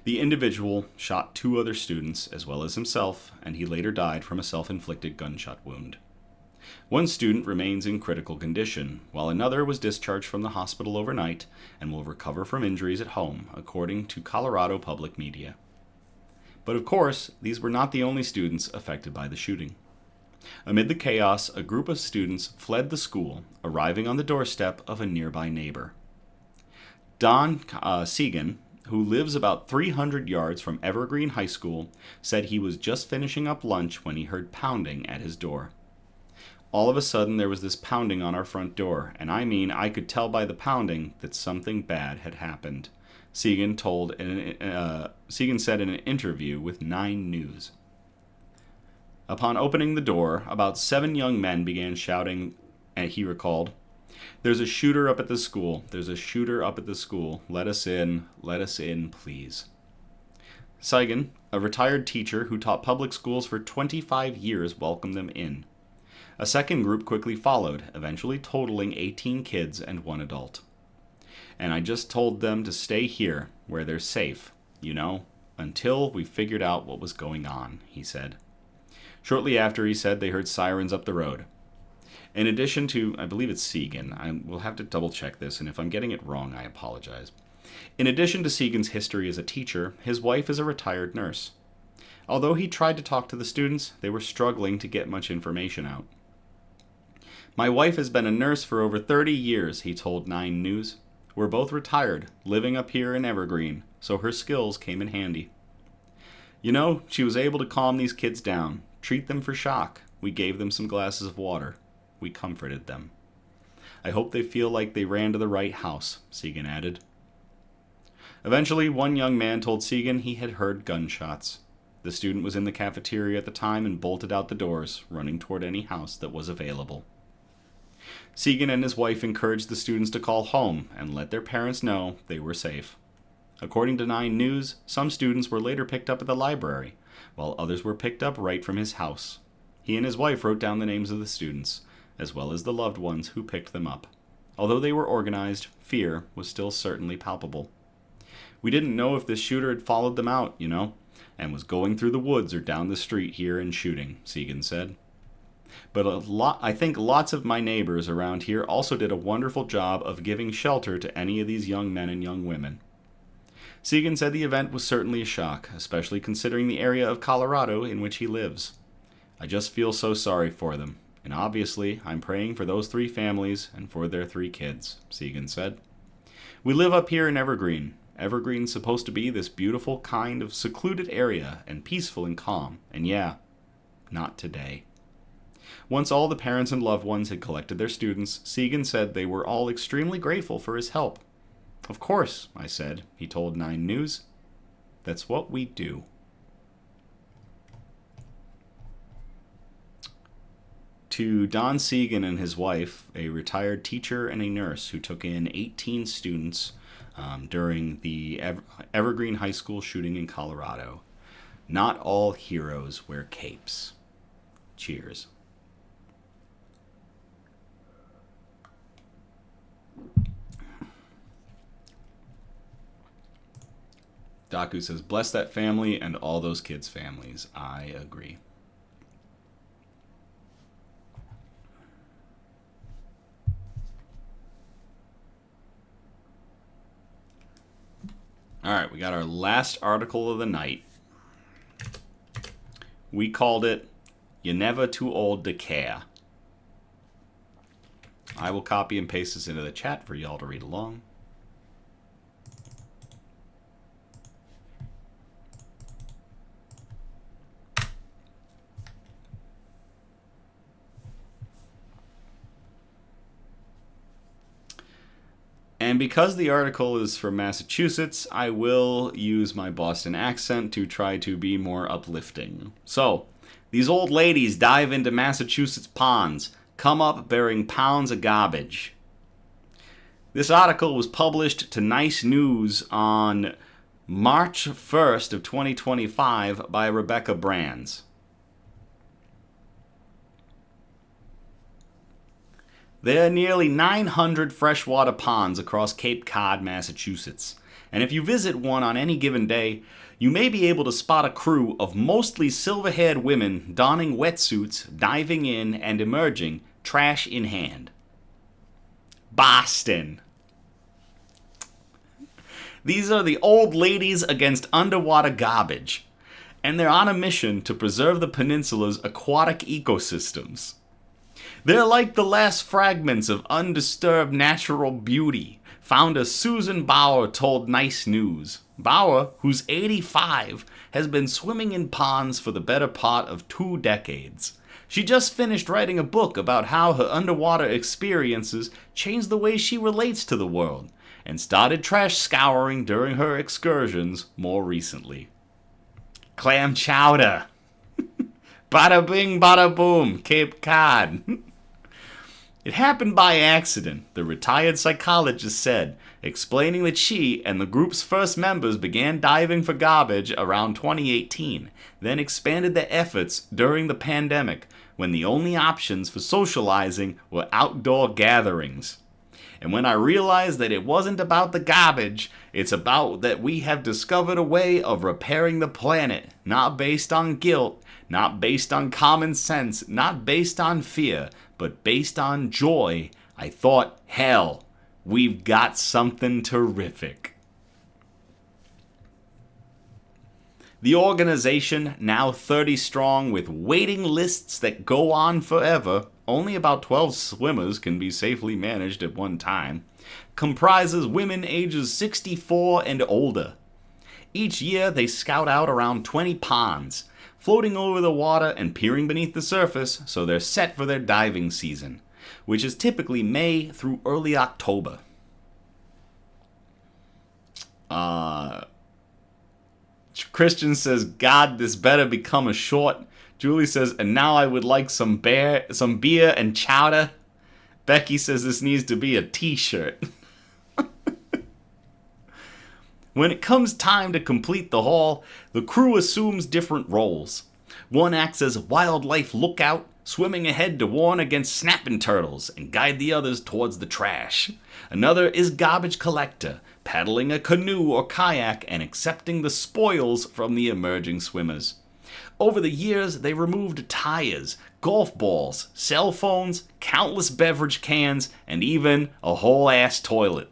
The individual shot 2 other students as well as himself, and he later died from a self-inflicted gunshot wound. One student remains in critical condition, while another was discharged from the hospital overnight and will recover from injuries at home, according to Colorado public media. But of course, these were not the only students affected by the shooting. Amid the chaos, a group of students fled the school, arriving on the doorstep of a nearby neighbor. Don Segan, who lives about 300 yards from Evergreen High School, said he was just finishing up lunch when he heard pounding at his door. All of a sudden, there was this pounding on our front door, and I could tell by the pounding that something bad had happened, Segan said in an interview with 9 News. Upon opening the door, about 7 young men began shouting, and he recalled, "There's a shooter up at the school. There's a shooter up at the school. Let us in, please." Segan, a retired teacher who taught public schools for 25 years, welcomed them in. A second group quickly followed, eventually totaling 18 kids and 1 adult. "And I just told them to stay here, where they're safe, until we figured out what was going on," he said. Shortly after, he said they heard sirens up the road. In addition to, I believe it's Segan, I will have to double check this, and if I'm getting it wrong, I apologize. In addition to Segan's history as a teacher, his wife is a retired nurse. Although he tried to talk to the students, they were struggling to get much information out. My wife has been a nurse for over 30 years, he told 9 News. We're both retired, living up here in Evergreen, so her skills came in handy. You know, she was able to calm these kids down, treat them for shock. We gave them some glasses of water. We comforted them. I hope they feel like they ran to the right house, Segan added. Eventually, one young man told Segan he had heard gunshots. The student was in the cafeteria at the time and bolted out the doors, running toward any house that was available. Segan and his wife encouraged the students to call home and let their parents know they were safe. According to 9 News, some students were later picked up at the library, while others were picked up right from his house. He and his wife wrote down the names of the students, as well as the loved ones who picked them up. Although they were organized, fear was still certainly palpable. We didn't know if this shooter had followed them out, and was going through the woods or down the street here and shooting, Segan said. But I think lots of my neighbors around here also did a wonderful job of giving shelter to any of these young men and young women. Segan said the event was certainly a shock, especially considering the area of Colorado in which he lives. I just feel so sorry for them, and obviously I'm praying for those 3 families and for their 3 kids, Segan said. We live up here in Evergreen. Evergreen's supposed to be this beautiful kind of secluded area and peaceful and calm, and yeah, not today. Once all the parents and loved ones had collected their students, Segan said they were all extremely grateful for his help. Of course, I said, he told 9 News. That's what we do. To Don Segan and his wife, a retired teacher and a nurse who took in 18 students during the Evergreen High School shooting in Colorado. Not all heroes wear capes. Cheers. Daku says, bless that family and all those kids' families. I agree. All right, we got our last article of the night. We called it, "You're Never Too Old to Care." I will copy and paste this into the chat for y'all to read along. And because the article is from Massachusetts, I will use my Boston accent to try to be more uplifting. So, these old ladies dive into Massachusetts ponds, come up bearing pounds of garbage. This article was published to Nice News on March 1st of 2025 by Rebecca Brands. There are nearly 900 freshwater ponds across Cape Cod, Massachusetts, and if you visit one on any given day, you may be able to spot a crew of mostly silver-haired women donning wetsuits, diving in and emerging, trash in hand. Boston. These are the old ladies against underwater garbage, and they're on a mission to preserve the peninsula's aquatic ecosystems. They're like the last fragments of undisturbed natural beauty, founder Susan Bauer told Nice News. Bauer, who's 85, has been swimming in ponds for the better part of 2 decades. She just finished writing a book about how her underwater experiences changed the way she relates to the world, and started trash scouring during her excursions more recently. Clam chowder. Bada bing, bada boom, Cape Cod. It happened by accident, the retired psychologist said, explaining that she and the group's first members began diving for garbage around 2018, then expanded their efforts during the pandemic, when the only options for socializing were outdoor gatherings. And when I realized that it wasn't about the garbage, it's about that we have discovered a way of repairing the planet, not based on guilt, not based on common sense, not based on fear, but based on joy, I thought, hell, we've got something terrific. The organization, now 30 strong with waiting lists that go on forever, only about 12 swimmers can be safely managed at one time, comprises women ages 64 and older. Each year they scout out around 20 ponds, floating over the water and peering beneath the surface so they're set for their diving season, which is typically May through early October. Christian says, God, this better become a short. Julie says, and now I would like some beer and chowder. Becky says this needs to be a t-shirt. When it comes time to complete the haul, the crew assumes different roles. One acts as wildlife lookout, swimming ahead to warn against snapping turtles and guide the others towards the trash. Another is garbage collector, paddling a canoe or kayak and accepting the spoils from the emerging swimmers. Over the years, they removed tires, golf balls, cell phones, countless beverage cans, and even a whole-ass toilet.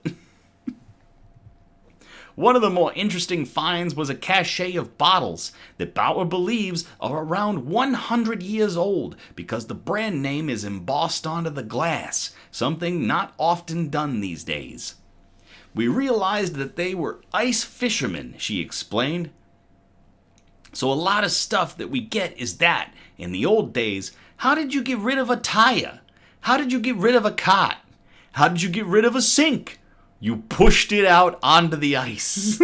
One of the more interesting finds was a cache of bottles that Bauer believes are around 100 years old because the brand name is embossed onto the glass, something not often done these days. We realized that they were ice fishermen, she explained. So a lot of stuff that we get is that, in the old days, how did you get rid of a tire? How did you get rid of a cot? How did you get rid of a sink? You pushed it out onto the ice.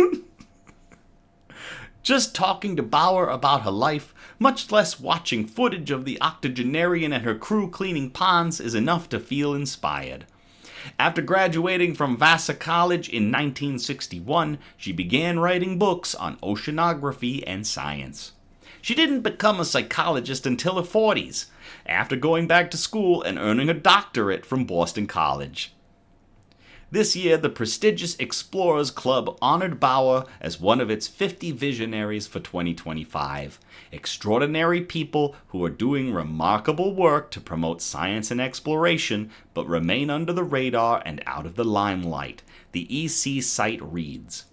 Just talking to Bauer about her life, much less watching footage of the octogenarian and her crew cleaning ponds, is enough to feel inspired. After graduating from Vassar College in 1961, she began writing books on oceanography and science. She didn't become a psychologist until her 40s, after going back to school and earning a doctorate from Boston College. This year, the prestigious Explorers Club honored Bauer as one of its 50 visionaries for 2025. Extraordinary people who are doing remarkable work to promote science and exploration, but remain under the radar and out of the limelight, the EC site reads.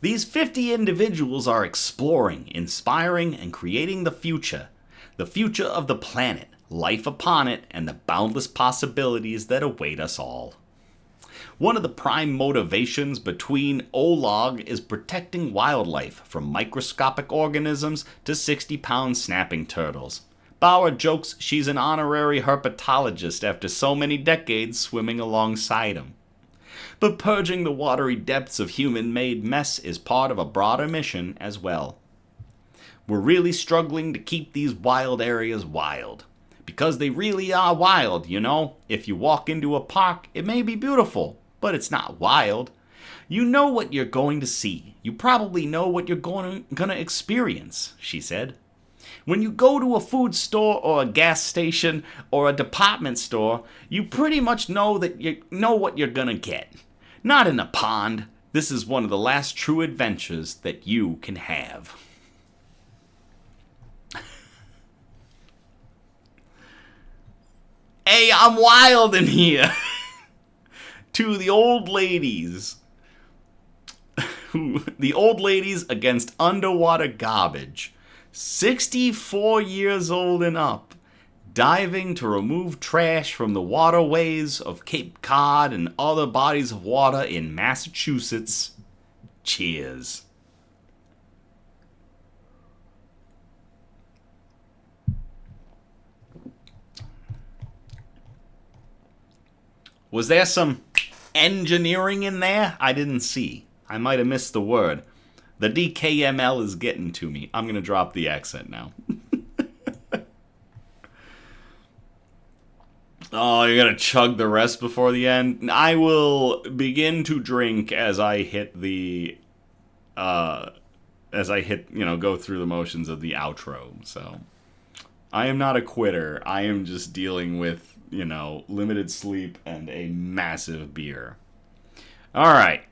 These 50 individuals are exploring, inspiring, and creating the future of the planet, life upon it, and the boundless possibilities that await us all. One of the prime motivations between OLOG is protecting wildlife from microscopic organisms to 60-pound snapping turtles. Bauer jokes she's an honorary herpetologist after so many decades swimming alongside him. But purging the watery depths of human-made mess is part of a broader mission as well. We're really struggling to keep these wild areas wild. Because they really are wild, you know? If you walk into a park, it may be beautiful, but it's not wild. You know what you're going to see. You probably know what you're going to experience, she said. When you go to a food store or a gas station or a department store, you pretty much know that you know what you're going to get. Not in a pond. This is one of the last true adventures that you can have. Hey, I'm wild in here. To the old ladies. The old ladies against underwater garbage. 64 years old and up. Diving to remove trash from the waterways of Cape Cod and other bodies of water in Massachusetts. Cheers. Was there some engineering in there? I didn't see. I might have missed the word. The DKML is getting to me. I'm going to drop the accent now. Oh, you're going to chug the rest before the end? I will begin to drink as I hit the... go through the motions of the outro. So, I am not a quitter. I am just dealing with limited sleep and a massive beer. All right.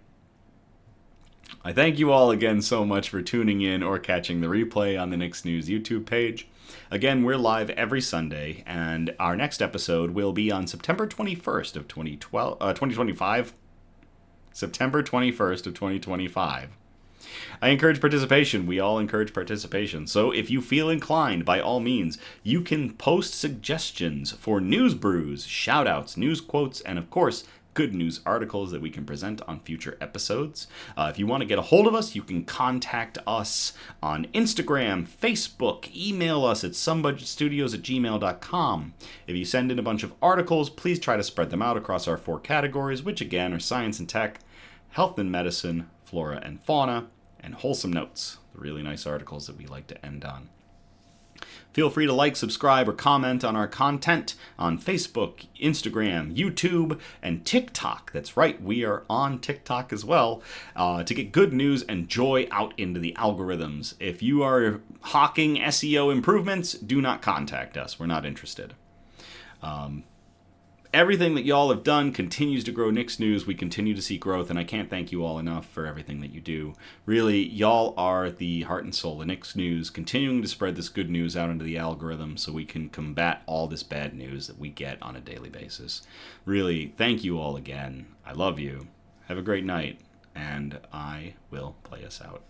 I thank you all again so much for tuning in or catching the replay on the Knicks News YouTube page. Again, we're live every Sunday, and our next episode will be on September 21st of 2025. September 21st of 2025. I encourage participation. We all encourage participation. So if you feel inclined, by all means, you can post suggestions for news brews, shout-outs, news quotes, and of course, good news articles that we can present on future episodes. If you want to get a hold of us, you can contact us on Instagram, Facebook, email us at somebudgetstudios@gmail.com. If you send in a bunch of articles, please try to spread them out across our 4 categories, which again are science and tech, health and medicine, flora and fauna, and wholesome notes, the really nice articles that we like to end on. Feel free to like, subscribe, or comment on our content on Facebook, Instagram, YouTube, and TikTok. That's right, we are on TikTok as well, to get good news and joy out into the algorithms. If you are hawking SEO improvements, do not contact us. We're not interested. Everything that y'all have done continues to grow Nick's News. We continue to see growth, and I can't thank you all enough for everything that you do. Really, y'all are the heart and soul of Nick's News, continuing to spread this good news out into the algorithm so we can combat all this bad news that we get on a daily basis. Really, thank you all again. I love you. Have a great night, and I will play us out.